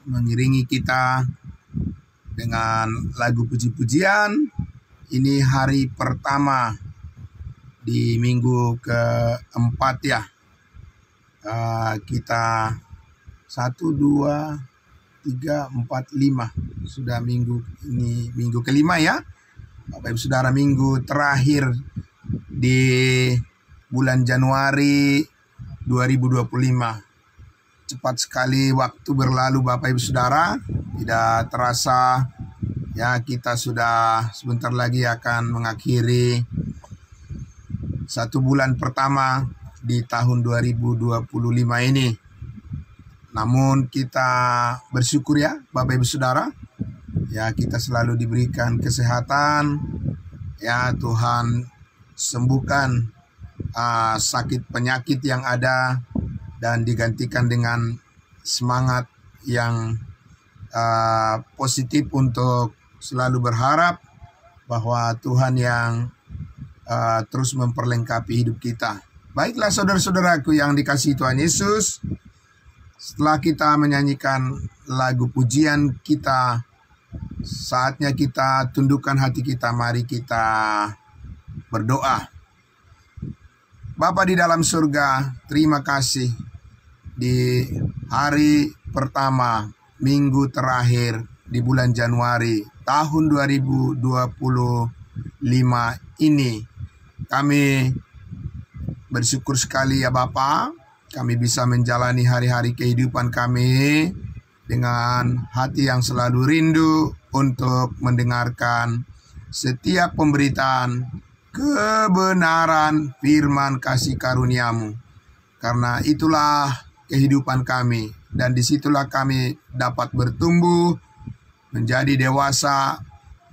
mengiringi kita dengan lagu puji-pujian. Ini hari pertama di minggu keempat ya. Kita 1, 2, 3, 4, 5. Sudah minggu ini minggu kelima ya. Bapak Ibu Saudara, minggu terakhir di bulan Januari 2025. Cepat sekali waktu berlalu Bapak Ibu Saudara. Tidak terasa ya, kita sudah sebentar lagi akan mengakhiri 1 bulan pertama di tahun 2025 ini. Namun kita bersyukur ya Bapak Ibu Saudara. Ya, kita selalu diberikan kesehatan. Ya, Tuhan sembuhkan sakit penyakit yang ada dan digantikan dengan semangat yang positif untuk selalu berharap bahwa Tuhan yang terus memperlengkapi hidup kita. Baiklah saudara-saudaraku yang dikasihi Tuhan Yesus, setelah kita menyanyikan lagu pujian kita, saatnya kita tundukkan hati kita. Mari kita berdoa. Bapa di dalam surga, terima kasih di hari pertama minggu terakhir di bulan Januari tahun 2025 ini. Kami bersyukur sekali ya Bapa, kami bisa menjalani hari-hari kehidupan kami dengan hati yang selalu rindu untuk mendengarkan setiap pemberitaan kebenaran firman kasih karuniamu. Karena itulah kehidupan kami, dan disitulah kami dapat bertumbuh menjadi dewasa.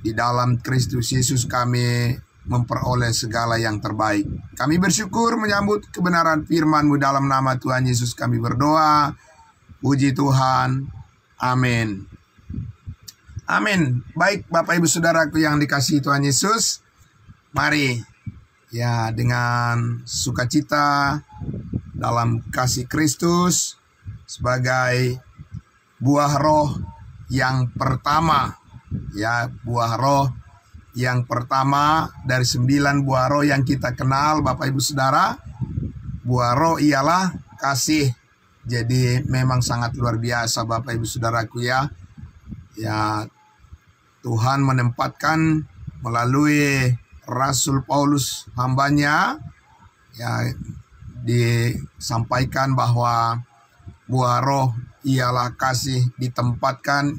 Di dalam Kristus Yesus kami memperoleh segala yang terbaik. Kami bersyukur menyambut kebenaran firman-Mu. Dalam nama Tuhan Yesus kami berdoa. Puji Tuhan. Amin. Amin. Baik Bapak Ibu Saudaraku yang dikasihi Tuhan Yesus, mari ya dengan sukacita dalam kasih Kristus sebagai buah roh yang pertama. Ya, buah roh yang pertama dari 9 buah roh yang kita kenal Bapak Ibu Saudara. Buah roh ialah kasih. Jadi memang sangat luar biasa Bapak Ibu Saudaraku ya. Ya, Tuhan menempatkan melalui Rasul Paulus hambanya ya, disampaikan bahwa buah roh ialah kasih ditempatkan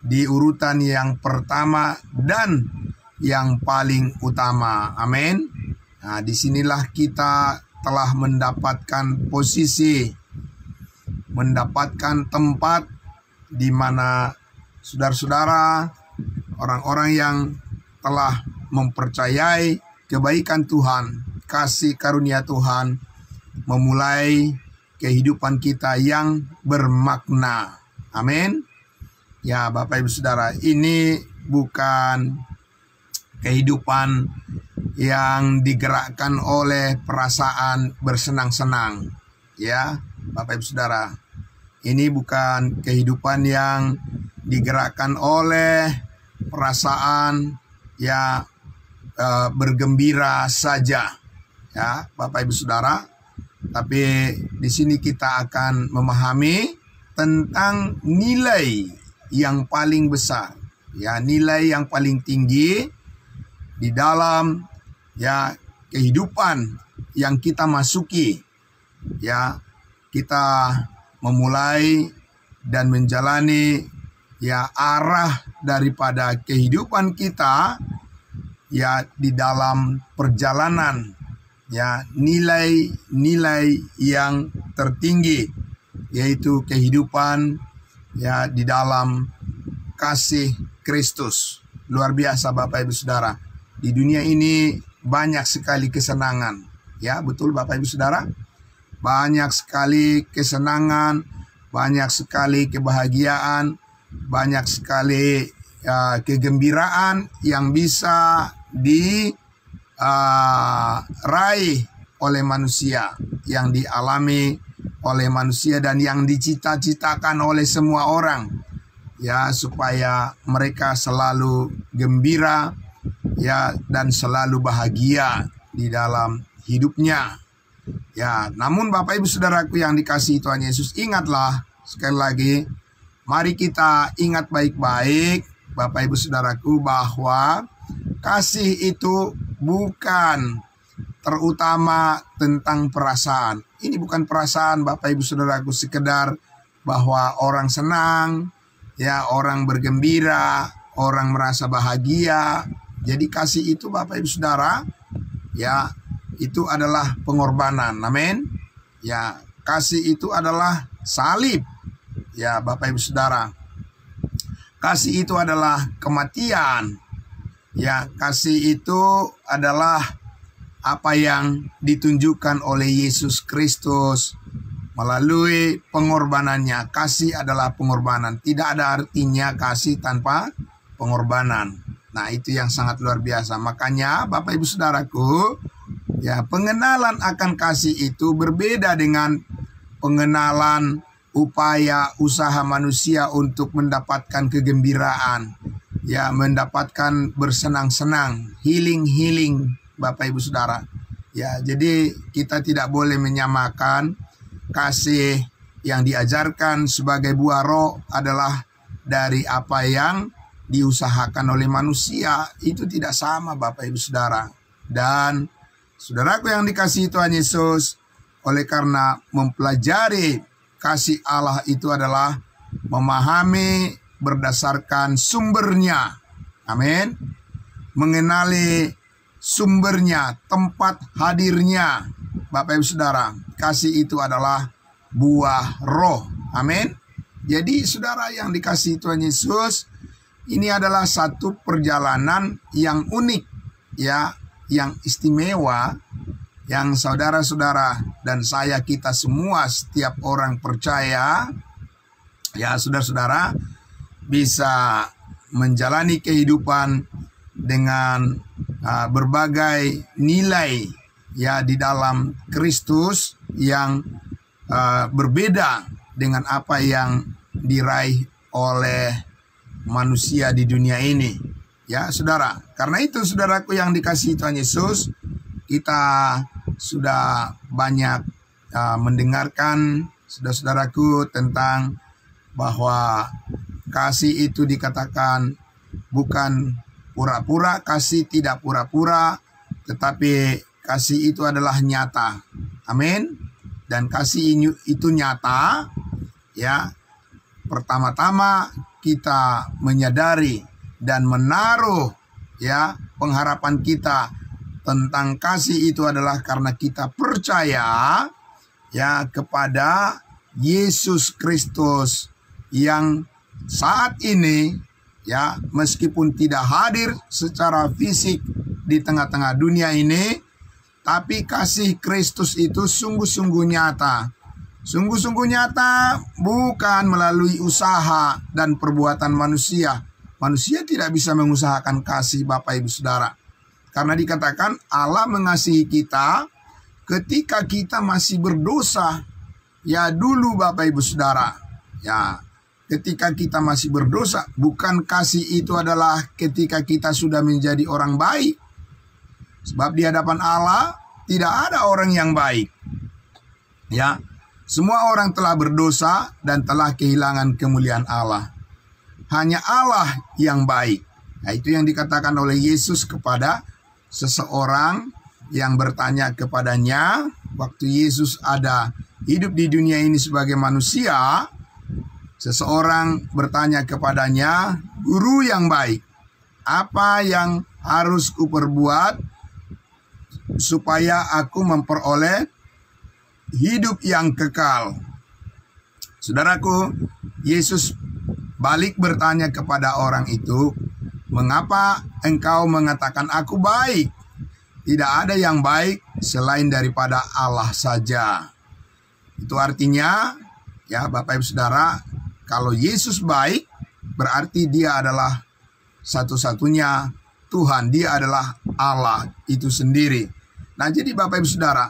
di urutan yang pertama dan yang paling utama. Amin. Nah, disinilah kita telah mendapatkan posisi, mendapatkan tempat di mana saudara-saudara, orang-orang yang telah mempercayai kebaikan Tuhan, kasih karunia Tuhan, memulai kehidupan kita yang bermakna. Amin. Ya Bapak Ibu Saudara, ini bukan kehidupan yang digerakkan oleh perasaan bersenang-senang. Ya Bapak Ibu Saudara, ini bukan kehidupan yang digerakkan oleh perasaan ya bergembira saja, ya Bapak Ibu Saudara. Tapi di sini kita akan memahami tentang nilai yang paling besar, ya nilai yang paling tinggi di dalam ya kehidupan yang kita masuki. Ya, kita memulai dan menjalani ya arah daripada kehidupan kita ya di dalam perjalanan ya nilai-nilai yang tertinggi, yaitu kehidupan ya di dalam kasih Kristus. Luar biasa Bapak Ibu Saudara. Di dunia ini banyak sekali kesenangan. Ya, betul Bapak Ibu Saudara. Banyak sekali kesenangan, banyak sekali kebahagiaan, banyak sekali kegembiraan yang bisa diraih oleh manusia, yang dialami oleh manusia dan yang dicita-citakan oleh semua orang, ya, supaya mereka selalu gembira, ya, dan selalu bahagia di dalam hidupnya. Ya, namun Bapak Ibu Saudaraku yang dikasihi Tuhan Yesus, ingatlah sekali lagi, mari kita ingat baik-baik Bapak Ibu Saudaraku bahwa kasih itu bukan terutama tentang perasaan. Ini bukan perasaan Bapak Ibu Saudaraku sekedar bahwa orang senang, ya, orang bergembira, orang merasa bahagia. Jadi kasih itu Bapak Ibu Saudara, ya, itu adalah pengorbanan. Amin. Ya, kasih itu adalah salib. Ya, Bapak Ibu Saudara. Kasih itu adalah kematian. Ya, kasih itu adalah apa yang ditunjukkan oleh Yesus Kristus melalui pengorbanannya. Kasih adalah pengorbanan. Tidak ada artinya kasih tanpa pengorbanan. Nah, itu yang sangat luar biasa. Makanya Bapak Ibu Saudaraku, ya, pengenalan akan kasih itu berbeda dengan pengenalan upaya usaha manusia untuk mendapatkan kegembiraan, ya, mendapatkan bersenang-senang, healing Bapak Ibu Saudara. Ya, jadi kita tidak boleh menyamakan kasih yang diajarkan sebagai buah roh adalah dari apa yang diusahakan oleh manusia. Itu tidak sama Bapak Ibu Saudara. Dan saudaraku yang dikasihi Tuhan Yesus, oleh karena mempelajari kasih Allah itu adalah memahami berdasarkan sumbernya. Amin. Mengenali sumbernya, tempat hadirnya. Bapak Ibu Saudara, kasih itu adalah buah roh. Amin. Jadi saudara yang dikasihi Tuhan Yesus, ini adalah satu perjalanan yang unik, ya, yang istimewa, yang saudara-saudara dan saya, kita semua, setiap orang percaya, ya, saudara-saudara, bisa menjalani kehidupan dengan berbagai nilai, ya, di dalam Kristus yang berbeda dengan apa yang diraih oleh manusia di dunia ini. Ya, saudara. Karena itu, saudaraku yang dikasihi Tuhan Yesus, kita sudah banyak mendengarkan, saudara-saudaraku, tentang bahwa kasih itu dikatakan bukan pura-pura. Kasih tidak pura-pura, tetapi kasih itu adalah nyata. Amin. Dan kasih itu nyata, ya, pertama-tama kita menyadari dan menaruh, ya, pengharapan kita tentang kasih itu adalah karena kita percaya, ya, kepada Yesus Kristus yang saat ini, ya, meskipun tidak hadir secara fisik di tengah-tengah dunia ini, tapi kasih Kristus itu sungguh-sungguh nyata. Sungguh-sungguh nyata bukan melalui usaha dan perbuatan manusia. Manusia tidak bisa mengusahakan kasih Bapak Ibu Saudara. Karena dikatakan Allah mengasihi kita ketika kita masih berdosa. Ya, dulu Bapak Ibu Saudara. Ya, ketika kita masih berdosa. Bukan kasih itu adalah ketika kita sudah menjadi orang baik. Sebab di hadapan Allah tidak ada orang yang baik. Ya, semua orang telah berdosa dan telah kehilangan kemuliaan Allah. Hanya Allah yang baik. Nah, itu yang dikatakan oleh Yesus kepada seseorang yang bertanya kepadanya waktu Yesus ada hidup di dunia ini sebagai manusia. Seseorang bertanya kepadanya, "Guru yang baik, apa yang harus kuperbuat supaya aku memperoleh hidup yang kekal?" Saudaraku, Yesus balik bertanya kepada orang itu, "Mengapa engkau mengatakan aku baik? Tidak ada yang baik selain daripada Allah saja." Itu artinya, ya Bapak Ibu Saudara, kalau Yesus baik, berarti dia adalah satu-satunya Tuhan. Dia adalah Allah itu sendiri. Nah, jadi Bapak Ibu Saudara,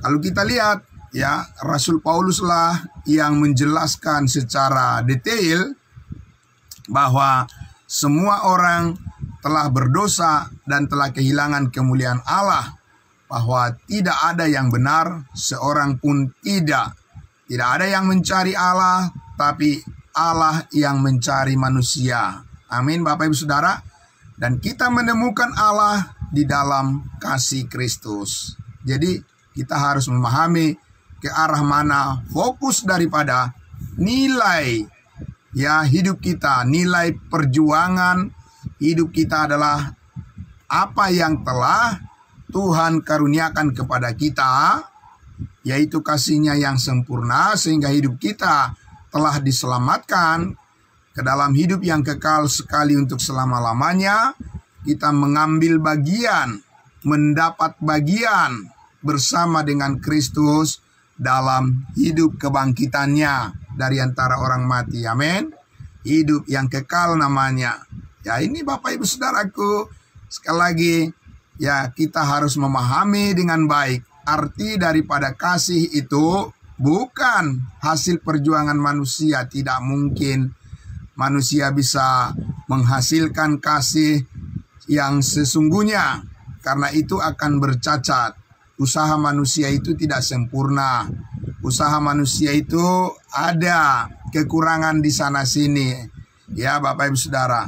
kalau kita lihat ya Rasul Pauluslah yang menjelaskan secara detail bahwa semua orang telah berdosa dan telah kehilangan kemuliaan Allah, bahwa tidak ada yang benar, seorang pun tidak. Tidak ada yang mencari Allah, tapi Allah yang mencari manusia. Amin, Bapak Ibu Saudara. Dan kita menemukan Allah di dalam kasih Kristus. Jadi kita harus memahami ke arah mana fokus daripada nilai ya hidup kita, nilai perjuangan hidup kita adalah apa yang telah Tuhan karuniakan kepada kita, yaitu kasih-Nya yang sempurna, sehingga hidup kita telah diselamatkan ke dalam hidup yang kekal sekali untuk selama-lamanya. Kita mengambil bagian, mendapat bagian bersama dengan Kristus dalam hidup kebangkitannya dari antara orang mati. Amin. Hidup yang kekal namanya. Ya, ini Bapak Ibu Saudaraku, sekali lagi ya, kita harus memahami dengan baik arti daripada kasih itu bukan hasil perjuangan manusia. Tidak mungkin manusia bisa menghasilkan kasih yang sesungguhnya, karena itu akan bercacat. Usaha manusia itu tidak sempurna. Usaha manusia itu ada kekurangan di sana sini. Ya Bapak Ibu Saudara,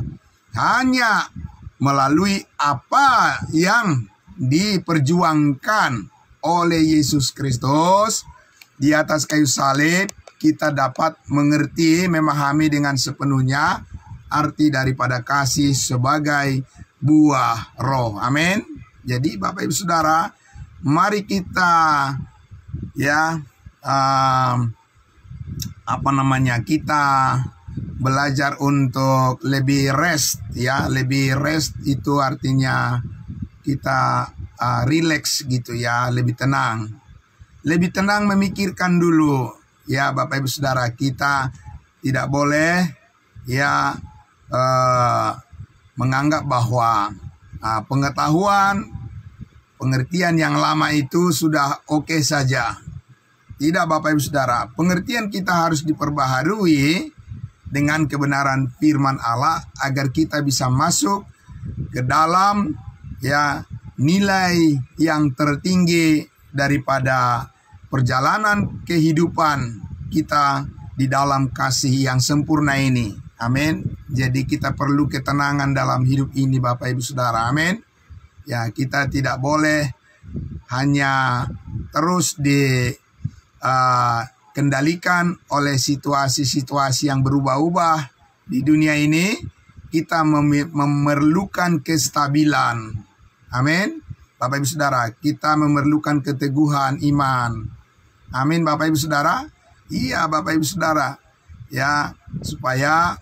hanya melalui apa yang diperjuangkan oleh Yesus Kristus di atas kayu salib, kita dapat mengerti, memahami dengan sepenuhnya arti daripada kasih sebagai buah roh. Amin. Jadi Bapak Ibu Saudara, mari kita ya kita belajar untuk lebih rest ya. Lebih rest itu artinya kita relax gitu ya, lebih tenang. Lebih tenang memikirkan dulu ya Bapak Ibu Saudara. Kita tidak boleh ya menganggap bahwa pengetahuan, pengertian yang lama itu sudah oke saja. Tidak Bapak Ibu Saudara, pengertian kita harus diperbaharui dengan kebenaran firman Allah agar kita bisa masuk ke dalam ya nilai yang tertinggi daripada perjalanan kehidupan kita di dalam kasih yang sempurna ini. Amin. Jadi kita perlu ketenangan dalam hidup ini Bapak Ibu Saudara. Amin. Ya, kita tidak boleh hanya terus kendalikan oleh situasi-situasi yang berubah-ubah di dunia ini. Kita memerlukan kestabilan. Amin. Bapak Ibu Saudara, kita memerlukan keteguhan iman. Amin Bapak Ibu Saudara. Iya Bapak Ibu Saudara. Ya, supaya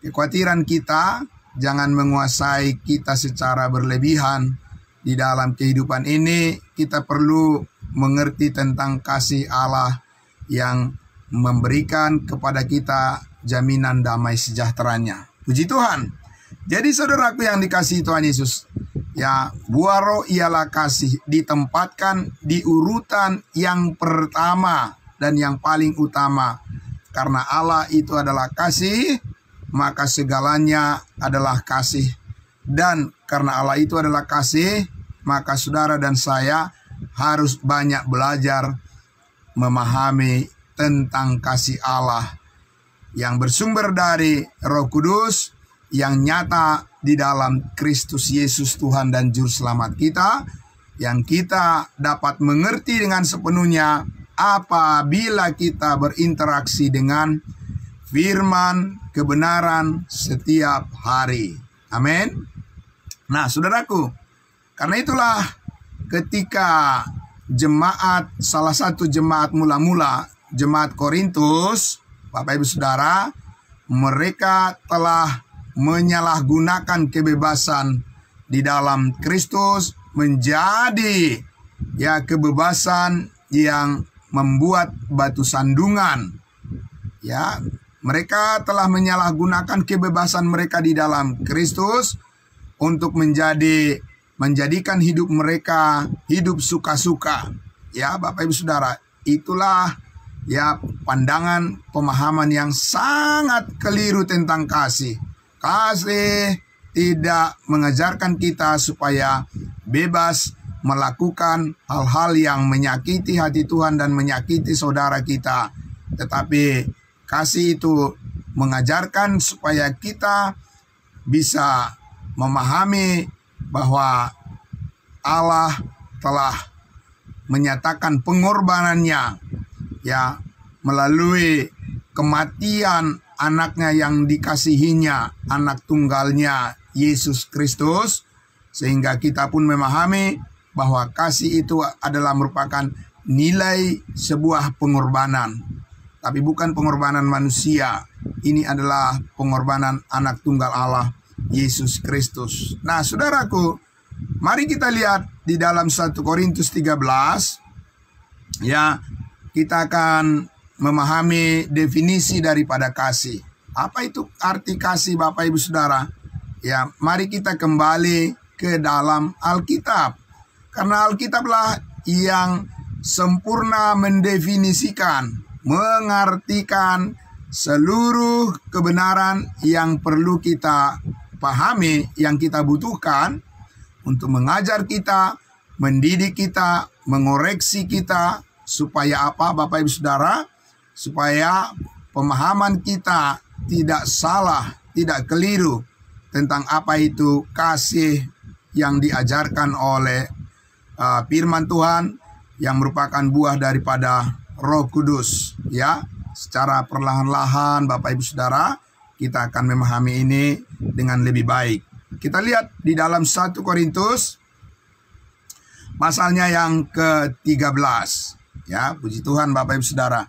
kekhawatiran kita jangan menguasai kita secara berlebihan di dalam kehidupan ini. Kita perlu mengerti tentang kasih Allah yang memberikan kepada kita jaminan damai sejahteranya. Puji Tuhan. Jadi saudaraku yang dikasihi Tuhan Yesus, ya, buah roh ialah kasih, ditempatkan di urutan yang pertama dan yang paling utama. Karena Allah itu adalah kasih, maka segalanya adalah kasih. Dan karena Allah itu adalah kasih, maka saudara dan saya harus banyak belajar memahami tentang kasih Allah yang bersumber dari Roh Kudus yang nyata di dalam Kristus Yesus Tuhan dan Juru Selamat kita, yang kita dapat mengerti dengan sepenuhnya apabila kita berinteraksi dengan firman kebenaran setiap hari. Amin. Nah, saudaraku, karena itulah ketika jemaat, salah satu jemaat mula-mula, jemaat Korintus, Bapak Ibu Saudara, mereka telah menyalahgunakan kebebasan di dalam Kristus menjadi ya kebebasan yang membuat batu sandungan. Ya, mereka telah menyalahgunakan kebebasan mereka di dalam Kristus untuk menjadikan hidup mereka hidup suka-suka. Ya, Bapak Ibu Saudara, itulah ya pandangan pemahaman yang sangat keliru tentang kasih. Kasih tidak mengajarkan kita supaya bebas melakukan hal-hal yang menyakiti hati Tuhan dan menyakiti saudara kita. Tetapi kasih itu mengajarkan supaya kita bisa memahami bahwa Allah telah menyatakan pengorbanannya ya melalui kematian anaknya yang dikasihinya, anak tunggalnya Yesus Kristus, sehingga kita pun memahami bahwa kasih itu adalah merupakan nilai sebuah pengorbanan, tapi bukan pengorbanan manusia. Ini adalah pengorbanan anak tunggal Allah Yesus Kristus. Nah, saudaraku, mari kita lihat di dalam 1 Korintus 13 ya, kita akan memahami definisi daripada kasih. Apa itu arti kasih, Bapak Ibu Saudara? Ya, mari kita kembali ke dalam Alkitab. Karena Alkitablah yang sempurna mendefinisikan, mengartikan seluruh kebenaran yang perlu kita pahami, yang kita butuhkan untuk mengajar kita, mendidik kita, mengoreksi kita. Supaya apa, Bapak Ibu Saudara? Supaya pemahaman kita tidak salah, tidak keliru tentang apa itu kasih yang diajarkan oleh firman Tuhan yang merupakan buah daripada Roh Kudus. Ya, secara perlahan-lahan Bapak Ibu Saudara, kita akan memahami ini dengan lebih baik. Kita lihat di dalam 1 Korintus pasalnya yang ke-13. Ya, puji Tuhan Bapak Ibu Saudara.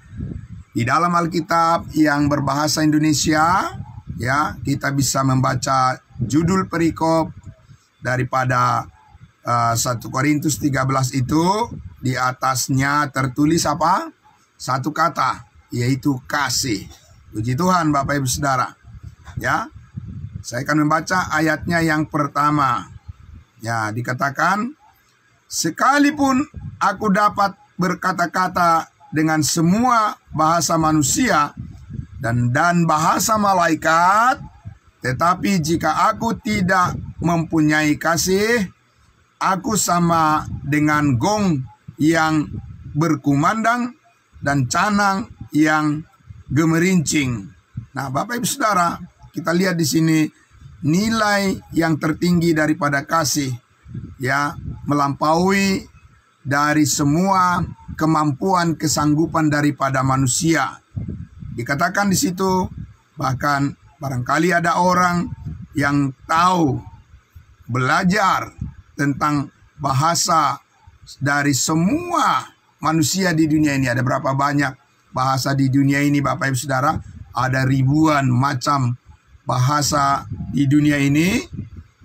Di dalam Alkitab yang berbahasa Indonesia, ya, kita bisa membaca judul perikop daripada 1 Korintus 13 itu. Di atasnya tertulis apa? Satu kata, yaitu kasih. Puji Tuhan Bapak Ibu Saudara. Ya, saya akan membaca ayatnya yang pertama. Ya, dikatakan, sekalipun aku dapat berkata-kata dengan semua bahasa manusia dan bahasa malaikat, tetapi jika aku tidak mempunyai kasih, aku sama dengan gong yang berkumandang dan canang yang gemerincing. Nah, Bapak Ibu Saudara, kita lihat di sini nilai yang tertinggi daripada kasih, ya, melampaui dari semua kemampuan kesanggupan daripada manusia. Dikatakan di situ, bahkan barangkali ada orang yang tahu belajar tentang bahasa dari semua manusia di dunia ini. Ada berapa banyak bahasa di dunia ini, Bapak Ibu Saudara? Ada ribuan macam bahasa di dunia ini,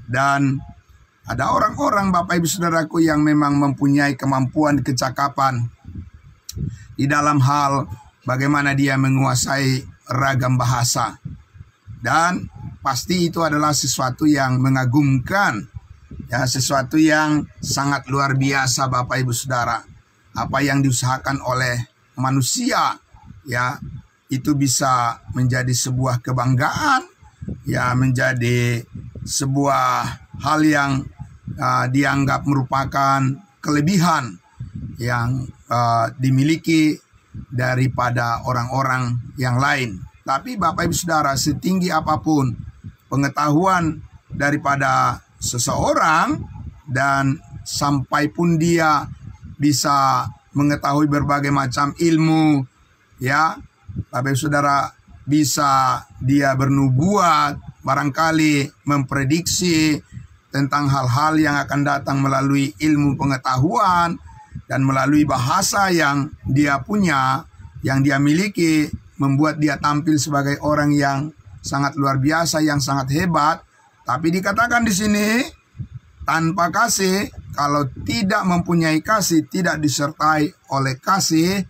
dan ada orang-orang, Bapak Ibu Saudaraku, yang memang mempunyai kemampuan kecakapan di dalam hal bagaimana dia menguasai ragam bahasa. Dan pasti itu adalah sesuatu yang mengagumkan, ya, sesuatu yang sangat luar biasa, Bapak Ibu Saudara. Apa yang diusahakan oleh manusia, ya, itu bisa menjadi sebuah kebanggaan, ya, menjadi sebuah hal yang dianggap merupakan kelebihan yang dimiliki daripada orang-orang yang lain. Tapi Bapak Ibu Saudara, setinggi apapun pengetahuan daripada seseorang, dan sampai pun dia bisa mengetahui berbagai macam ilmu, ya, Bapak Ibu Saudara, bisa dia bernubuat, barangkali memprediksi tentang hal-hal yang akan datang melalui ilmu pengetahuan dan melalui bahasa yang dia punya, yang dia miliki, membuat dia tampil sebagai orang yang sangat luar biasa, yang sangat hebat. Tapi dikatakan di sini, tanpa kasih, kalau tidak mempunyai kasih, tidak disertai oleh kasih,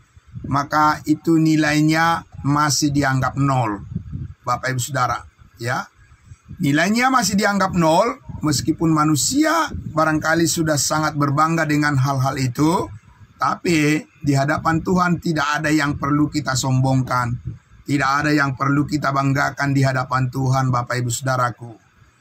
maka itu nilainya masih dianggap nol, Bapak Ibu Saudara, ya. Nilainya masih dianggap nol, meskipun manusia barangkali sudah sangat berbangga dengan hal-hal itu, tapi di hadapan Tuhan tidak ada yang perlu kita sombongkan. Tidak ada yang perlu kita banggakan di hadapan Tuhan, Bapak Ibu Saudaraku.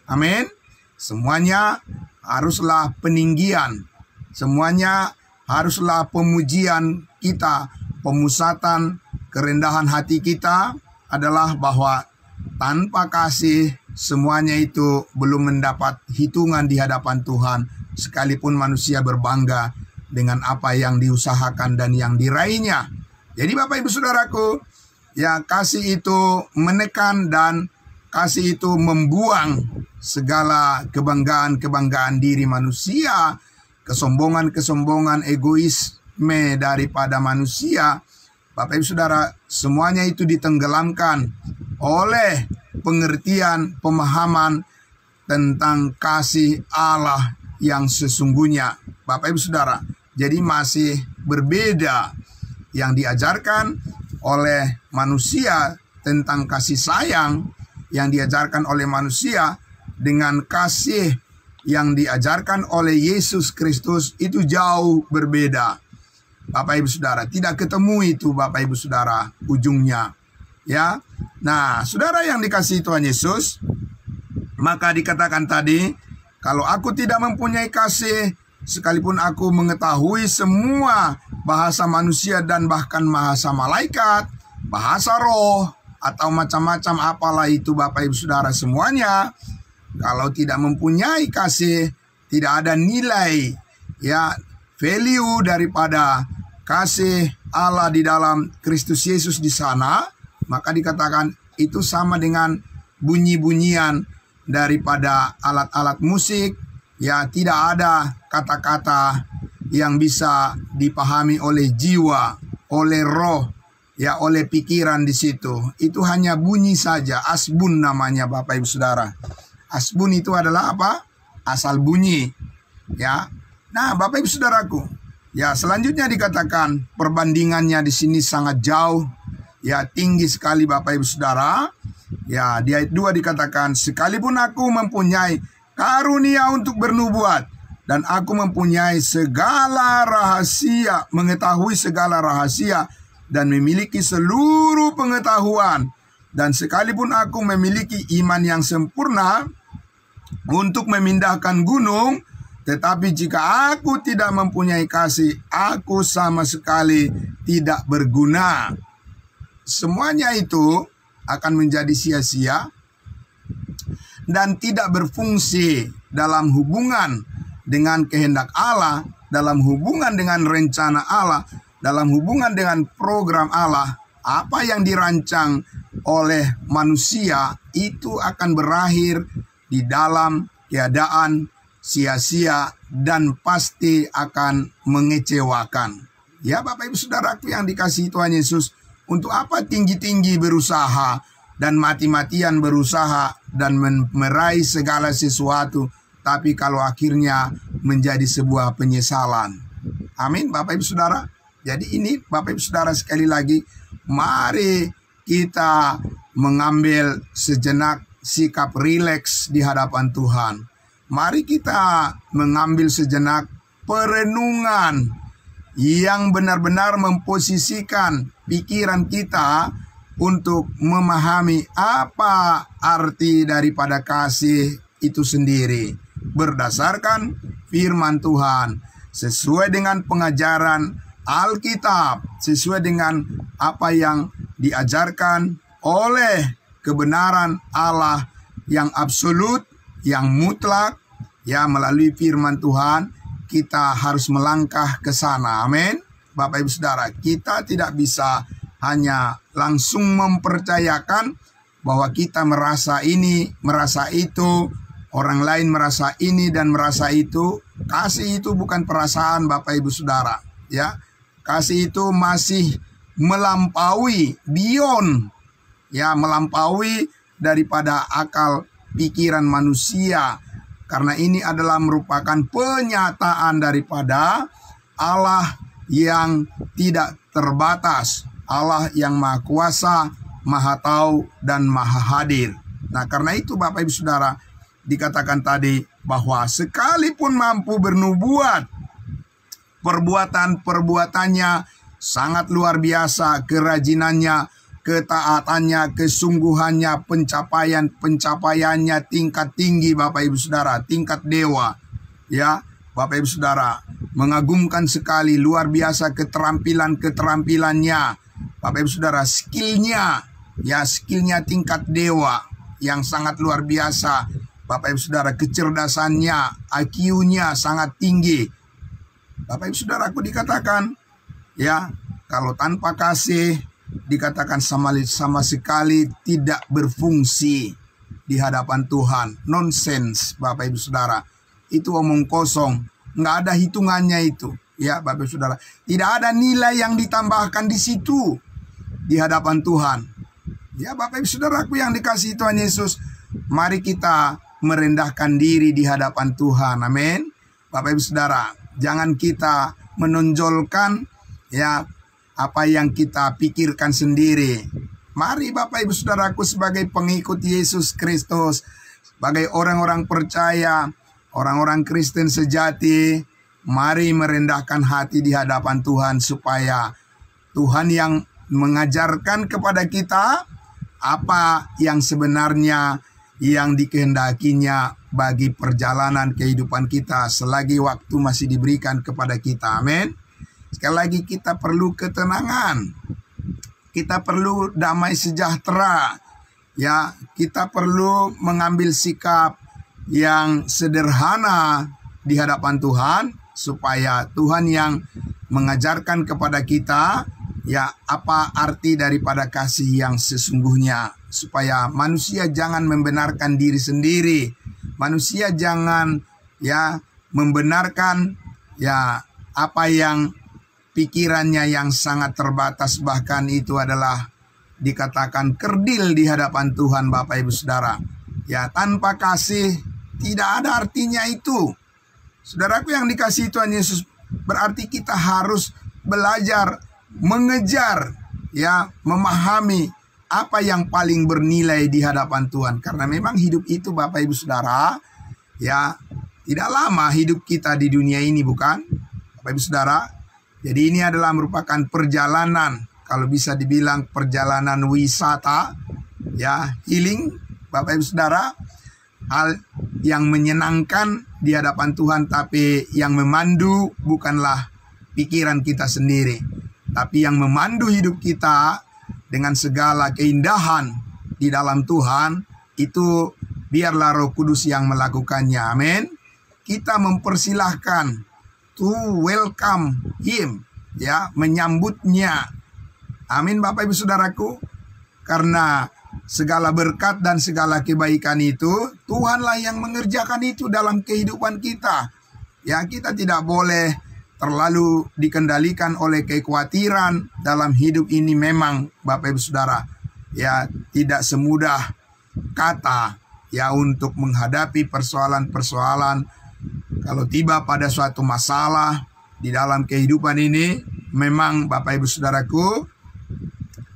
Amin. Semuanya haruslah peninggian. Semuanya haruslah pemujian kita. Pemusatan kerendahan hati kita adalah bahwa tanpa kasih semuanya itu belum mendapat hitungan di hadapan Tuhan. Sekalipun manusia berbangga dengan apa yang diusahakan dan yang diraihnya. Jadi Bapak Ibu Saudaraku, ya kasih itu menekan dan kasih itu membuang segala kebanggaan-kebanggaan diri manusia, kesombongan-kesombongan egoisme daripada manusia. Bapak Ibu Saudara, semuanya itu ditenggelamkan oleh pengertian, pemahaman tentang kasih Allah yang sesungguhnya. Bapak Ibu Saudara, jadi masih berbeda yang diajarkan oleh manusia tentang kasih sayang yang diajarkan oleh manusia dengan kasih yang diajarkan oleh Yesus Kristus itu jauh berbeda. Bapak Ibu Saudara, tidak ketemu itu Bapak Ibu Saudara ujungnya. Ya. Nah, Saudara yang dikasihi Tuhan Yesus, maka dikatakan tadi, kalau aku tidak mempunyai kasih, sekalipun aku mengetahui semua bahasa manusia dan bahkan bahasa malaikat, bahasa roh, atau macam-macam apalah itu Bapak Ibu Saudara semuanya, kalau tidak mempunyai kasih, tidak ada nilai, ya, value daripada kasih Allah di dalam Kristus Yesus di sana, maka dikatakan itu sama dengan bunyi-bunyian daripada alat-alat musik, ya, tidak ada kata-kata yang bisa dipahami oleh jiwa, oleh roh, ya, oleh pikiran di situ. Itu hanya bunyi saja, asbun namanya Bapak Ibu Saudara. Asbun itu adalah apa? Asal bunyi, ya. Nah, Bapak Ibu Saudaraku, ya, selanjutnya dikatakan perbandingannya di sini sangat jauh, ya, tinggi sekali Bapak Ibu Saudara. Ya, di ayat 2 dikatakan, sekalipun aku mempunyai karunia untuk bernubuat dan aku mempunyai segala rahasia, mengetahui segala rahasia dan memiliki seluruh pengetahuan, dan sekalipun aku memiliki iman yang sempurna untuk memindahkan gunung, tetapi jika aku tidak mempunyai kasih, aku sama sekali tidak berguna. Semuanya itu akan menjadi sia-sia dan tidak berfungsi dalam hubungan dengan kehendak Allah, dalam hubungan dengan rencana Allah, dalam hubungan dengan program Allah. Apa yang dirancang oleh manusia itu akan berakhir di dalam keadaan sia-sia dan pasti akan mengecewakan. Ya Bapak Ibu Saudaraku yang dikasihi Tuhan Yesus, untuk apa tinggi-tinggi berusaha dan mati-matian berusaha dan meraih segala sesuatu, tapi kalau akhirnya menjadi sebuah penyesalan. Amin Bapak Ibu Saudara. Jadi ini Bapak Ibu Saudara, sekali lagi, mari kita mengambil sejenak sikap rileks di hadapan Tuhan. Mari kita mengambil sejenak perenungan yang benar-benar memposisikan pikiran kita untuk memahami apa arti daripada kasih itu sendiri, berdasarkan firman Tuhan, sesuai dengan pengajaran Alkitab, sesuai dengan apa yang diajarkan oleh kebenaran Allah yang absolut, yang mutlak, ya, melalui firman Tuhan. Kita harus melangkah ke sana. Amin. Bapak Ibu Saudara, kita tidak bisa hanya langsung mempercayakan bahwa kita merasa ini, merasa itu, orang lain merasa ini dan merasa itu. Kasih itu bukan perasaan Bapak Ibu Saudara, ya. Kasih itu masih melampaui, beyond, ya, melampaui daripada akal pikiran manusia. Karena ini adalah merupakan penyataan daripada Allah yang tidak terbatas, Allah yang maha kuasa, maha tahu, dan maha hadir. Nah, karena itu Bapak Ibu Saudara, dikatakan tadi bahwa sekalipun mampu bernubuat, perbuatan-perbuatannya sangat luar biasa kerajinannya, ketaatannya, kesungguhannya, pencapaiannya tingkat tinggi Bapak Ibu Saudara, tingkat dewa. Ya, Bapak Ibu Saudara, mengagumkan sekali, luar biasa keterampilannya. Bapak Ibu Saudara, skillnya, ya skillnya tingkat dewa yang sangat luar biasa. Bapak Ibu Saudara, kecerdasannya, IQ-nya sangat tinggi. Bapak Ibu Saudaraku, dikatakan, ya, kalau tanpa kasih, dikatakan sama sekali tidak berfungsi di hadapan Tuhan. Nonsense, Bapak Ibu Saudara. Itu omong kosong, nggak ada hitungannya itu. Ya, Bapak Ibu Saudara, tidak ada nilai yang ditambahkan di situ di hadapan Tuhan. Ya, Bapak Ibu Saudaraku yang dikasihi Tuhan Yesus, mari kita merendahkan diri di hadapan Tuhan. Amin. Bapak Ibu Saudara, jangan kita menonjolkan ya apa yang kita pikirkan sendiri. Mari Bapak Ibu Saudaraku, sebagai pengikut Yesus Kristus, sebagai orang-orang percaya, orang-orang Kristen sejati, mari merendahkan hati di hadapan Tuhan, supaya Tuhan yang mengajarkan kepada kita apa yang sebenarnya yang dikehendakinya bagi perjalanan kehidupan kita selagi waktu masih diberikan kepada kita. Amin. Sekali lagi, kita perlu ketenangan, kita perlu damai sejahtera, ya, kita perlu mengambil sikap yang sederhana di hadapan Tuhan, supaya Tuhan yang mengajarkan kepada kita ya apa arti daripada kasih yang sesungguhnya, supaya manusia jangan membenarkan diri sendiri, manusia jangan ya membenarkan ya apa yang pikirannya yang sangat terbatas, bahkan itu adalah dikatakan kerdil di hadapan Tuhan. Bapak Ibu Saudara, ya, tanpa kasih tidak ada artinya itu. Saudaraku yang dikasihi Tuhan Yesus, berarti kita harus belajar mengejar, ya, memahami apa yang paling bernilai di hadapan Tuhan. Karena memang hidup itu, Bapak Ibu Saudara, ya, tidak lama hidup kita di dunia ini, bukan, Bapak Ibu Saudara? Jadi ini adalah merupakan perjalanan, kalau bisa dibilang perjalanan wisata, ya, healing, Bapak Ibu Saudara, hal yang menyenangkan di hadapan Tuhan. Tapi yang memandu bukanlah pikiran kita sendiri, tapi yang memandu hidup kita dengan segala keindahan di dalam Tuhan, itu biarlah Roh Kudus yang melakukannya. Amin. Kita mempersilahkan to welcome him, ya, menyambutnya. Amin, Bapak Ibu Saudaraku. Karena segala berkat dan segala kebaikan itu Tuhanlah yang mengerjakan itu dalam kehidupan kita. Ya, kita tidak boleh terlalu dikendalikan oleh kekhawatiran dalam hidup ini. Memang Bapak Ibu Saudara, ya, tidak semudah kata ya untuk menghadapi persoalan-persoalan. Kalau tiba pada suatu masalah di dalam kehidupan ini, memang Bapak Ibu Saudaraku,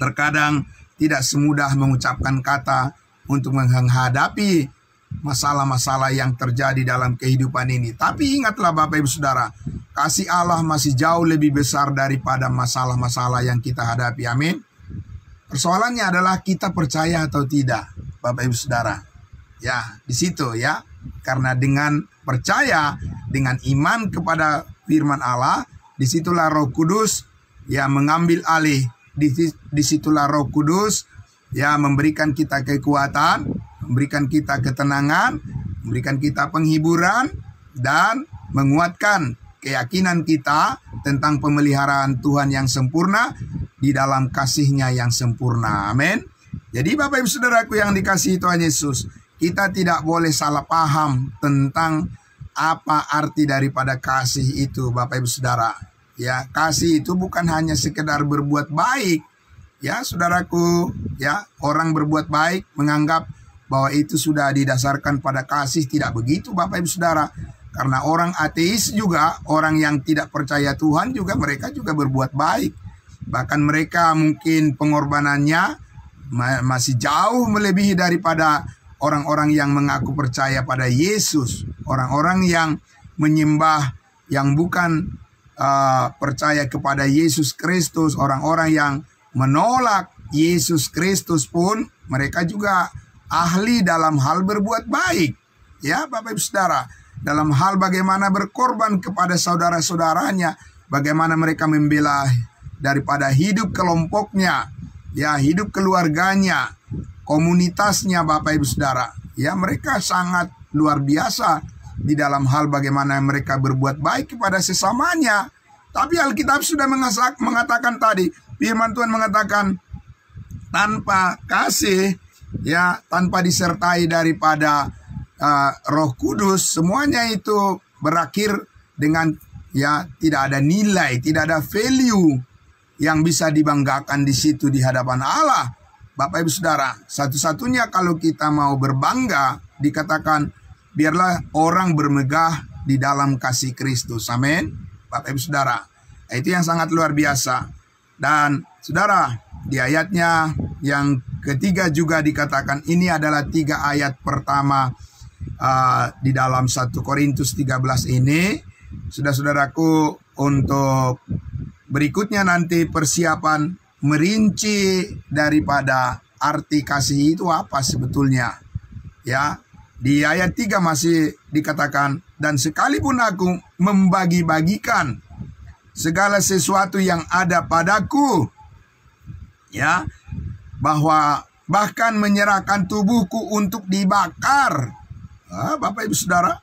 terkadang tidak semudah mengucapkan kata untuk menghadapi masalah-masalah yang terjadi dalam kehidupan ini. Tapi ingatlah Bapak Ibu Saudara, kasih Allah masih jauh lebih besar daripada masalah-masalah yang kita hadapi. Amin. Persoalannya adalah kita percaya atau tidak, Bapak Ibu Saudara. Ya, di situ ya. Karena dengan percaya, dengan iman kepada firman Allah, disitulah Roh Kudus ya mengambil alih. Disitulah Roh Kudus ya memberikan kita kekuatan, memberikan kita ketenangan, memberikan kita penghiburan, dan menguatkan keyakinan kita tentang pemeliharaan Tuhan yang sempurna di dalam kasih-Nya yang sempurna. Amin. Jadi Bapak Ibu Saudaraku yang dikasihi Tuhan Yesus, kita tidak boleh salah paham tentang apa arti daripada kasih itu, Bapak Ibu Saudara. Ya, kasih itu bukan hanya sekedar berbuat baik. Ya, saudaraku, ya, orang berbuat baik menganggap bahwa itu sudah didasarkan pada kasih. Tidak begitu, Bapak Ibu Saudara. Karena orang ateis juga, orang yang tidak percaya Tuhan juga, mereka juga berbuat baik. Bahkan mereka mungkin pengorbanannya masih jauh melebihi daripada orang-orang yang mengaku percaya pada Yesus. Orang-orang yang menyembah yang bukan percaya kepada Yesus Kristus, orang-orang yang menolak Yesus Kristus pun mereka juga ahli dalam hal berbuat baik. Ya, Bapak Ibu Saudara, dalam hal bagaimana berkorban kepada saudara-saudaranya, bagaimana mereka membela daripada hidup kelompoknya, ya, hidup keluarganya, komunitasnya, Bapak Ibu Saudara. Ya, mereka sangat luar biasa di dalam hal bagaimana mereka berbuat baik kepada sesamanya. Tapi Alkitab sudah mengatakan tadi, firman Tuhan mengatakan tanpa kasih, ya, tanpa disertai daripada Roh Kudus, semuanya itu berakhir dengan, ya, tidak ada nilai, tidak ada value yang bisa dibanggakan di situ di hadapan Allah. Bapak Ibu Saudara, satu-satunya kalau kita mau berbangga, dikatakan biarlah orang bermegah di dalam kasih Kristus. Amin. Bapak Ibu Saudara, itu yang sangat luar biasa. Dan Saudara, di ayatnya yang ketiga juga dikatakan, ini adalah 3 ayat pertama di dalam 1 Korintus 13 ini. Saudara-saudaraku, untuk berikutnya nanti persiapan merinci daripada arti kasih itu apa sebetulnya. Ya, di ayat 3 masih dikatakan, dan sekalipun aku membagi-bagikan segala sesuatu yang ada padaku, ya, bahwa bahkan menyerahkan tubuhku untuk dibakar. Bapak Ibu Saudara,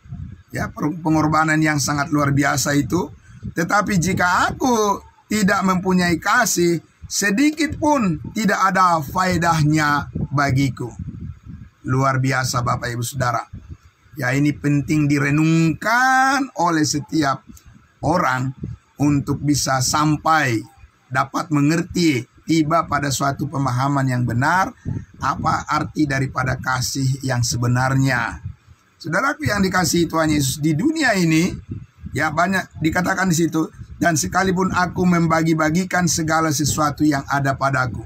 ya, pengorbanan yang sangat luar biasa itu. Tetapi jika aku tidak mempunyai kasih, sedikit pun tidak ada faedahnya bagiku. Luar biasa Bapak Ibu Saudara. Ya, ini penting direnungkan oleh setiap orang untuk bisa sampai dapat mengerti, tiba pada suatu pemahaman yang benar, apa arti daripada kasih yang sebenarnya. Saudaraku yang dikasihi Tuhan Yesus, di dunia ini, ya, banyak dikatakan di situ, dan sekalipun aku membagi-bagikan segala sesuatu yang ada padaku.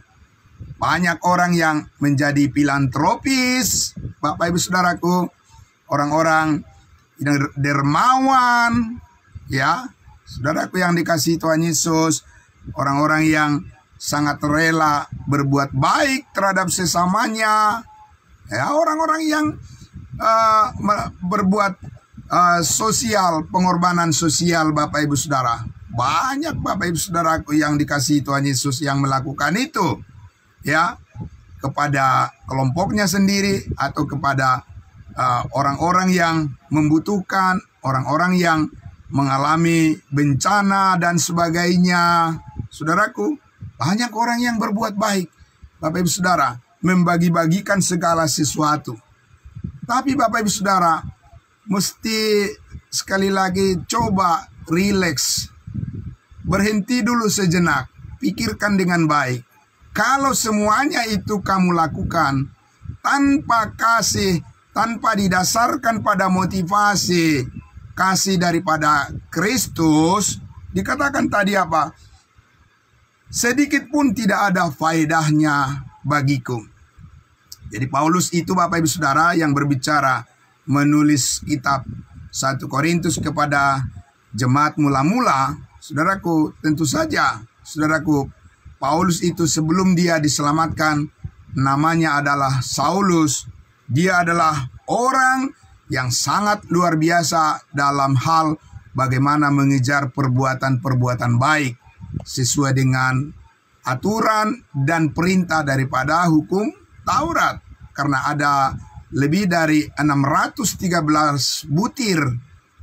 Banyak orang yang menjadi filantropis, Bapak Ibu Saudaraku, orang-orang yang dermawan, ya, saudaraku yang dikasihi Tuhan Yesus, orang-orang yang sangat rela berbuat baik terhadap sesamanya, ya, orang-orang yang berbuat sosial, pengorbanan sosial, Bapak Ibu Saudara. Banyak Bapak Ibu Saudaraku yang dikasihi Tuhan Yesus yang melakukan itu, ya, kepada kelompoknya sendiri atau kepada orang-orang yang membutuhkan, orang-orang yang mengalami bencana dan sebagainya. Saudaraku, banyak orang yang berbuat baik, Bapak Ibu Saudara, membagi-bagikan segala sesuatu. Tapi Bapak Ibu Saudara, mesti sekali lagi coba rileks. Berhenti dulu sejenak, pikirkan dengan baik. Kalau semuanya itu kamu lakukan tanpa kasih, tanpa didasarkan pada motivasi kasih daripada Kristus, dikatakan tadi apa? Sedikit pun tidak ada faedahnya bagiku. Jadi Paulus itu Bapak Ibu Saudara yang berbicara, menulis kitab 1 Korintus kepada jemaat mula-mula. Saudaraku, tentu saja, saudaraku, Paulus itu sebelum dia diselamatkan, namanya adalah Saulus. Dia adalah orang yang sangat luar biasa dalam hal bagaimana mengejar perbuatan-perbuatan baik sesuai dengan aturan dan perintah daripada hukum Taurat. Karena ada lebih dari 613 butir,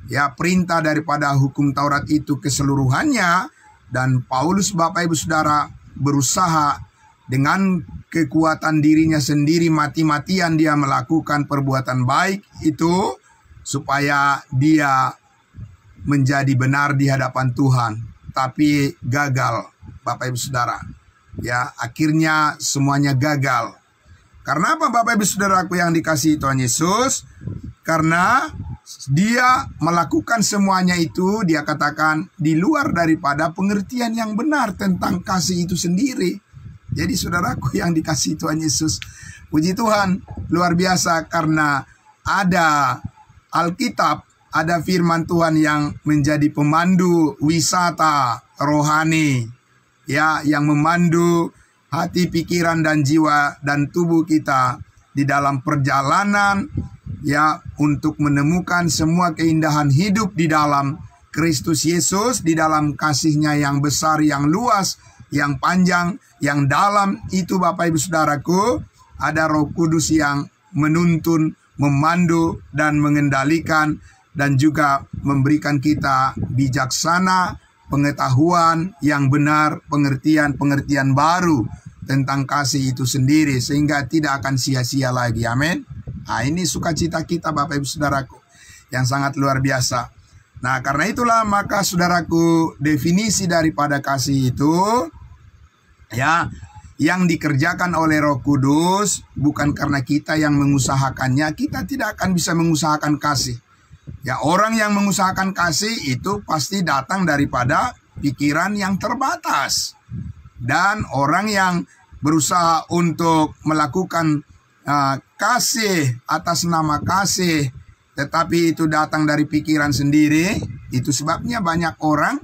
ya, perintah daripada hukum Taurat itu keseluruhannya. Dan Paulus Bapak Ibu Saudara berusaha dengan kekuatan dirinya sendiri, mati-matian dia melakukan perbuatan baik itu supaya dia menjadi benar di hadapan Tuhan. Tapi gagal Bapak Ibu Saudara. Ya, akhirnya semuanya gagal. Karena apa Bapak Ibu Saudaraku yang dikasihi Tuhan Yesus? Karena dia melakukan semuanya itu, dia katakan, di luar daripada pengertian yang benar tentang kasih itu sendiri. Jadi saudaraku yang dikasihi Tuhan Yesus, puji Tuhan, luar biasa karena ada Alkitab ada firman Tuhan yang menjadi pemandu wisata rohani, ya, yang memandu hati, pikiran, dan jiwa dan tubuh kita di dalam perjalanan, ya, untuk menemukan semua keindahan hidup di dalam Kristus Yesus, di dalam kasih-Nya yang besar, yang luas, yang panjang, yang dalam. Itu Bapak Ibu Saudaraku, ada Roh Kudus yang menuntun, memandu, dan mengendalikan, dan juga memberikan kita bijaksana, pengetahuan yang benar, pengertian baru tentang kasih itu sendiri, sehingga tidak akan sia-sia lagi. Amin. Nah, ini sukacita kita Bapak Ibu Saudaraku yang sangat luar biasa. Nah, karena itulah maka saudaraku, definisi daripada kasih itu, ya, yang dikerjakan oleh Roh Kudus, bukan karena kita yang mengusahakannya. Kita tidak akan bisa mengusahakan kasih. Ya, orang yang mengusahakan kasih itu pasti datang daripada pikiran yang terbatas. Dan orang yang berusaha untuk melakukan kasih atas nama kasih, tetapi itu datang dari pikiran sendiri, itu sebabnya banyak orang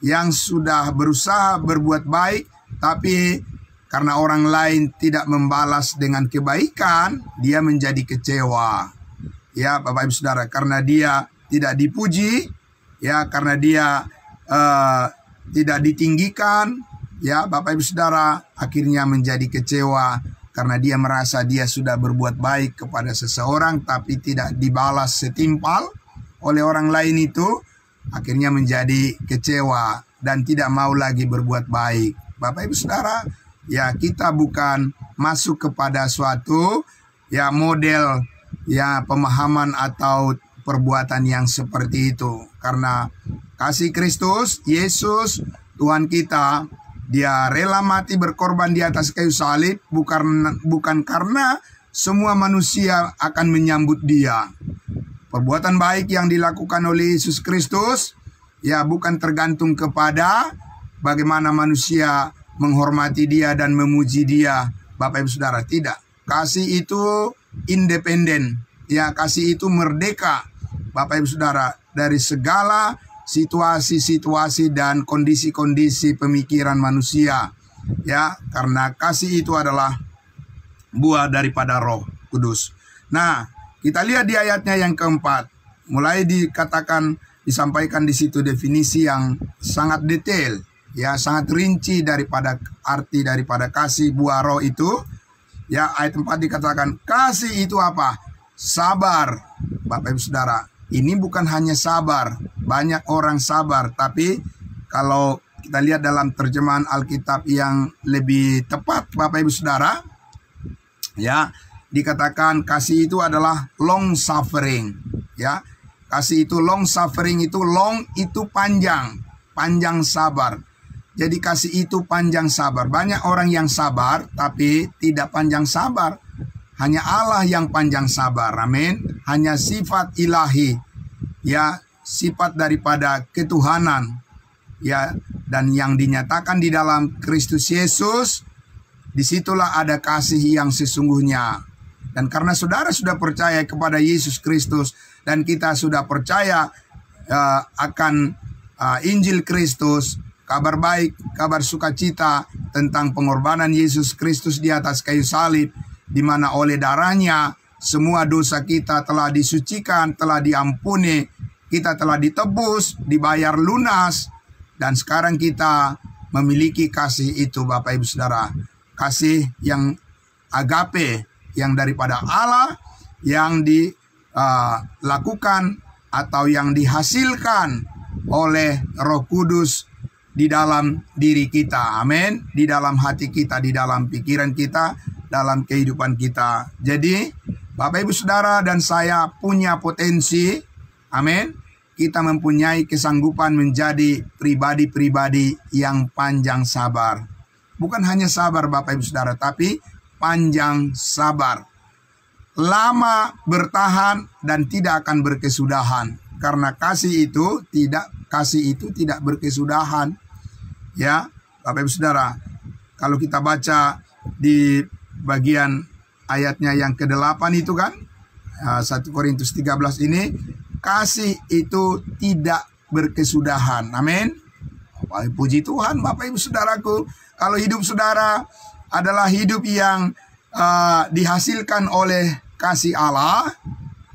yang sudah berusaha berbuat baik, tapi karena orang lain tidak membalas dengan kebaikan, dia menjadi kecewa. Ya, Bapak Ibu Saudara, karena dia tidak dipuji, ya, karena dia tidak ditinggikan, ya, Bapak Ibu Saudara, akhirnya menjadi kecewa karena dia merasa dia sudah berbuat baik kepada seseorang, tapi tidak dibalas setimpal oleh orang lain itu, akhirnya menjadi kecewa dan tidak mau lagi berbuat baik. Bapak Ibu Saudara, ya, kita bukan masuk kepada suatu, ya, model, ya, pemahaman atau perbuatan yang seperti itu. Karena kasih Kristus Yesus Tuhan kita, Dia rela mati berkorban di atas kayu salib bukan karena semua manusia akan menyambut Dia. Perbuatan baik yang dilakukan oleh Yesus Kristus, ya, bukan tergantung kepada bagaimana manusia menghormati Dia dan memuji Dia, Bapak Ibu Saudara. Tidak. Kasih itu independen, ya, kasih itu merdeka, Bapak Ibu Saudara, dari segala situasi-situasi dan kondisi-kondisi pemikiran manusia, ya, karena kasih itu adalah buah daripada Roh Kudus. Nah, kita lihat di ayatnya yang keempat, mulai disampaikan di situ definisi yang sangat detail, ya, sangat rinci daripada arti daripada kasih buah Roh itu. Ya, ayat 4 dikatakan, kasih itu apa? Sabar. Bapak Ibu Saudara, ini bukan hanya sabar. Banyak orang sabar, tapi kalau kita lihat dalam terjemahan Alkitab yang lebih tepat, Bapak Ibu Saudara, ya, dikatakan kasih itu adalah long suffering. Ya, kasih itu long suffering, itu long itu panjang, panjang sabar. Jadi kasih itu panjang sabar. Banyak orang yang sabar tapi tidak panjang sabar. Hanya Allah yang panjang sabar. Amin. Hanya sifat ilahi, ya, sifat daripada ketuhanan, ya, dan yang dinyatakan di dalam Kristus Yesus, disitulah ada kasih yang sesungguhnya. Dan karena saudara sudah percaya kepada Yesus Kristus dan kita sudah percaya akan Injil Kristus, kabar baik, kabar sukacita tentang pengorbanan Yesus Kristus di atas kayu salib, di mana oleh darahnya semua dosa kita telah disucikan, telah diampuni, kita telah ditebus, dibayar lunas, dan sekarang kita memiliki kasih itu, Bapak Ibu Saudara. Kasih yang agape, yang daripada Allah, yang dilakukan atau yang dihasilkan oleh Roh Kudus di dalam diri kita. Amin. Di dalam hati kita, di dalam pikiran kita, dalam kehidupan kita. Jadi Bapak Ibu Saudara dan saya punya potensi, amin, kita mempunyai kesanggupan menjadi pribadi-pribadi yang panjang sabar. Bukan hanya sabar Bapak Ibu Saudara, tapi panjang sabar. Lama bertahan dan tidak akan berkesudahan. Karena kasih itu tidak berkesudahan. Ya, Bapak Ibu Saudara, kalau kita baca di bagian ayatnya yang ke-8 itu kan, 1 Korintus 13 ini, kasih itu tidak berkesudahan. Amin. Puji Tuhan Bapak Ibu Saudaraku. Kalau hidup saudara adalah hidup yang dihasilkan oleh kasih Allah,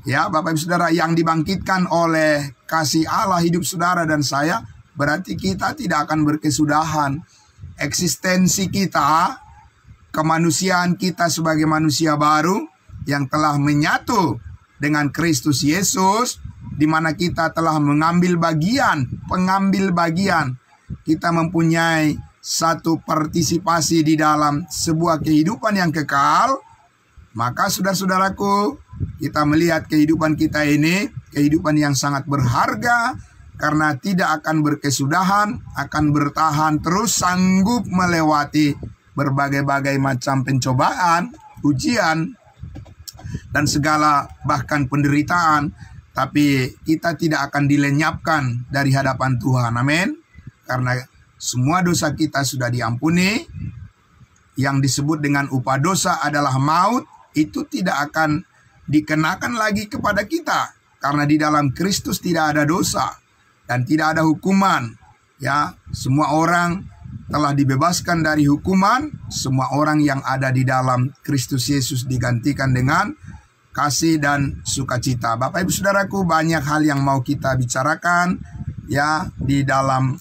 ya Bapak Ibu Saudara, yang dibangkitkan oleh kasih Allah hidup saudara dan saya, berarti kita tidak akan berkesudahan. Eksistensi kita, kemanusiaan kita sebagai manusia baru yang telah menyatu dengan Kristus Yesus, di mana kita telah mengambil bagian, pengambil bagian. Kita mempunyai satu partisipasi di dalam sebuah kehidupan yang kekal. Maka saudara-saudaraku, kita melihat kehidupan kita ini, kehidupan yang sangat berharga, karena tidak akan berkesudahan, akan bertahan terus, sanggup melewati berbagai-bagai macam pencobaan, ujian, dan segala bahkan penderitaan. Tapi kita tidak akan dilenyapkan dari hadapan Tuhan. Amin. Karena semua dosa kita sudah diampuni. Yang disebut dengan upah dosa adalah maut, itu tidak akan dikenakan lagi kepada kita. Karena di dalam Kristus tidak ada dosa dan tidak ada hukuman. Ya, semua orang telah dibebaskan dari hukuman. Semua orang yang ada di dalam Kristus Yesus digantikan dengan kasih dan sukacita. Bapak Ibu Saudaraku, banyak hal yang mau kita bicarakan ya di dalam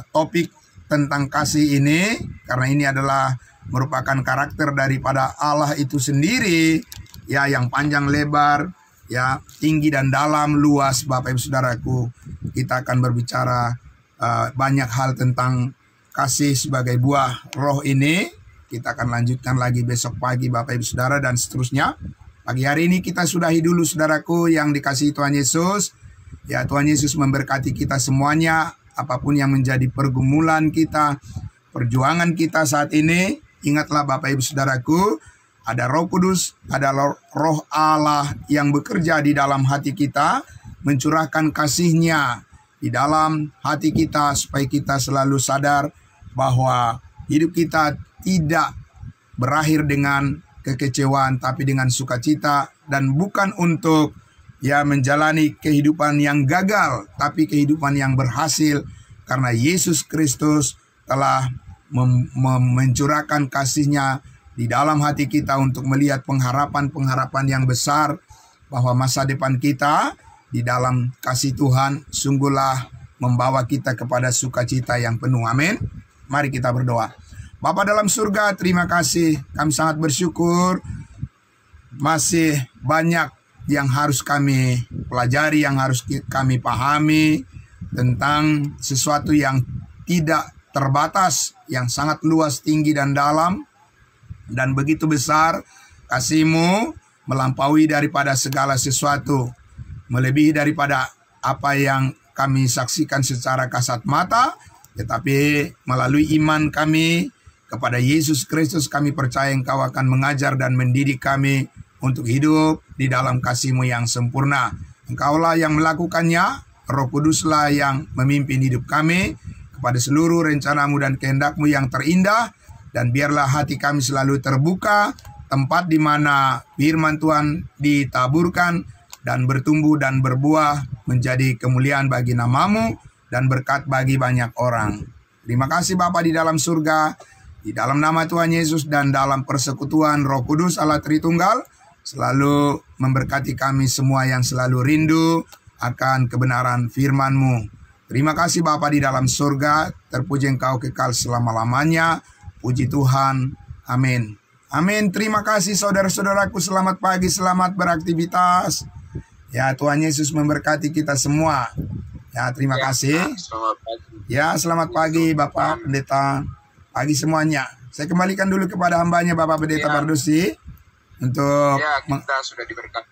topik tentang kasih ini, karena ini adalah merupakan karakter daripada Allah itu sendiri, ya, yang panjang lebar, ya, tinggi dan dalam, luas. Bapak Ibu Saudaraku, kita akan berbicara banyak hal tentang kasih sebagai buah roh ini. Kita akan lanjutkan lagi besok pagi Bapak Ibu Saudara dan seterusnya. Pagi hari ini kita sudahi dulu saudaraku yang dikasihi Tuhan Yesus. Ya, Tuhan Yesus memberkati kita semuanya. Apapun yang menjadi pergumulan kita, perjuangan kita saat ini, ingatlah Bapak Ibu Saudaraku, ada Roh Kudus, ada Roh Allah yang bekerja di dalam hati kita, mencurahkan kasih-Nya di dalam hati kita, supaya kita selalu sadar bahwa hidup kita tidak berakhir dengan kekecewaan, tapi dengan sukacita, dan bukan untuk ya menjalani kehidupan yang gagal, tapi kehidupan yang berhasil, karena Yesus Kristus telah mencurahkan kasih-Nya di dalam hati kita untuk melihat pengharapan-pengharapan yang besar, bahwa masa depan kita di dalam kasih Tuhan sungguhlah membawa kita kepada sukacita yang penuh. Amin. Mari kita berdoa. Bapa dalam surga, terima kasih. Kami sangat bersyukur. Masih banyak yang harus kami pelajari, yang harus kami pahami tentang sesuatu yang tidak terbatas, yang sangat luas, tinggi, dan dalam, dan begitu besar. Kasih-Mu melampaui daripada segala sesuatu, melebihi daripada apa yang kami saksikan secara kasat mata, tetapi melalui iman kami kepada Yesus Kristus, kami percaya Engkau akan mengajar dan mendidik kami untuk hidup di dalam kasih-Mu yang sempurna. Engkaulah yang melakukannya, Roh Kuduslah yang memimpin hidup kami kepada seluruh rencana-Mu dan kehendak-Mu yang terindah. Dan biarlah hati kami selalu terbuka, tempat di mana firman Tuhan ditaburkan dan bertumbuh dan berbuah menjadi kemuliaan bagi nama-Mu dan berkat bagi banyak orang. Terima kasih Bapa di dalam surga. Di dalam nama Tuhan Yesus dan dalam persekutuan Roh Kudus Allah Tritunggal, selalu memberkati kami semua yang selalu rindu akan kebenaran firman-Mu. Terima kasih Bapa di dalam surga, terpuji Engkau kekal selama-lamanya. Puji Tuhan. Amin. Amin. Terima kasih saudara-saudaraku, selamat pagi, selamat beraktivitas. Ya, Tuhan Yesus memberkati kita semua. Ya, terima kasih. Selamat pagi. Ya, selamat pagi Bapak Pendeta. Pagi semuanya. Saya kembalikan dulu kepada hambanya Bapak Pendeta Bardusi untuk kita sudah diberkati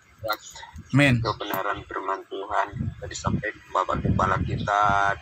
Amin. kebenaran firman Tuhan. Tadi sampai Bapak Kepala kita